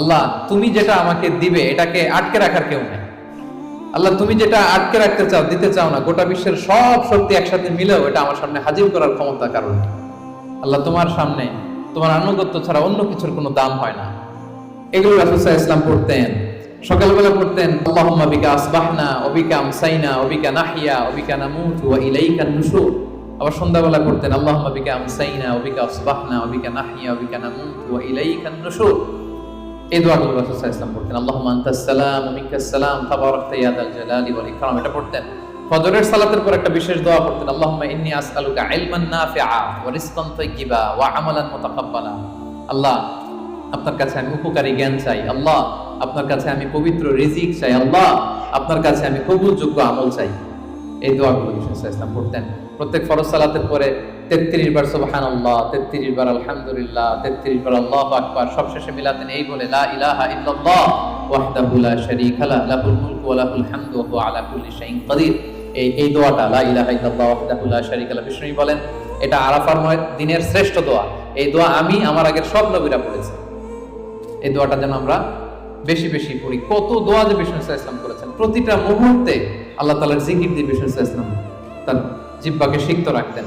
আল্লাহ তুমি যেটা আমাকে দিবে এটাকে আটকে রাখার কেউ নেই। আল্লাহ তুমি যেটা আটকে রাখতে চাও, দিতে চাও না, গোটা বিশ্বের সব শক্তি একসাথে মিলেও এটা আমার সামনে হাজির করার ক্ষমতা কারণ নেই। আল্লাহ তোমার সামনে তোমার আনুগত্য ছাড়া অন্য কিছুর কোনো দাম হয় না। এগুলো রাসূল সাল্লাল্লাহু আলাইহি ওয়াসাল্লাম পড়তেন, সকালবেলা পড়তেন আল্লাহুম্মা বিকা আসবাহনা ওয়া বিকা আমসাইনা ওয়া বিকা নাহইয়া ওয়া বিকা নামুতু ওয়া ইলাইকান নুশুর। আবার সন্ধ্যাবেলা পড়তেন আল্লাহুম্মা বিকা আমসাইনা ওয়া বিকা আসবাহনা ওয়া বিকা নাহইয়া ওয়া বিকা নামুতু ওয়া ইলাইকান নুশুর। এই দোয়াগুলো রাসূল সাল্লাল্লাহু আলাইহি ওয়াসাল্লাম পড়তেন। আল্লাহুম্মা আনতাস সালাম ওয়া মিনকাস সালাম তাবারাকতা ইয়া যাল জালালি ওয়াল ইকরাম। এটা পড়তেন। ফজরের সালাতের পর একটা বিশেষ দোয়া পড়তেন আল্লাহুম্মা ইন্নী আসআলুকা ইলমান নাফিআ ওয়া রিজকান তাইয়্যিবা ওয়া আমালান মুতাকাব্বালা। আল্লাহ আপনার কাছে আমি উপকারী জ্ঞান চাই, আল্লাহ আপনার কাছে আমি পবিত্র রিজিক চাই, আল্লাহ আপনার কাছে আমি কবুলযোগ্য আমল চাই। এই দোয়াগুলো রাসূল সাল্লাল্লাহু আলাইহি ওয়াসাল্লাম পড়তেন। প্রত্যেক ফরজ সালাতের পরে 33 বার সুবহানাল্লাহ, 33 বার আলহামদুলিল্লাহ, 33 বার আল্লাহু আকবার, সবশেষে মিলাতেন এই বলে লা ইলাহা ইল্লাল্লাহ ওয়াহদাহু লা শারীকা লাহু লাহুল মুলকু ওয়া লাহুল হামদু ওয়া হুয়া আলা কুল্লি শাইইন কাদির। এই দোয়াটা লা ইলাহা ইল্লাল্লাহ ওয়াহদাহু লা শারীকা লাহু, বিষ্ণু বলেন এটা আরাফার দিনের শ্রেষ্ঠ দোয়া। এই দোয়া আমি আমার আগের সব নবীরা পড়েছি। এই দোয়াটা যেন আমরা বেশি বেশি পড়ি। কত দোয়া যে বিষ্ণু সাল্লাল্লাহু আলাইহি ওয়াসাল্লাম করেছেন, প্রতিটা মুহূর্তে আল্লাহ তাআলার জিকির দিয়ে বিষ্ণু সাল্লাল্লাহু আলাইহি ওয়াসাল্লাম তার জিহ্বাকে সিক্ত রাখতেন।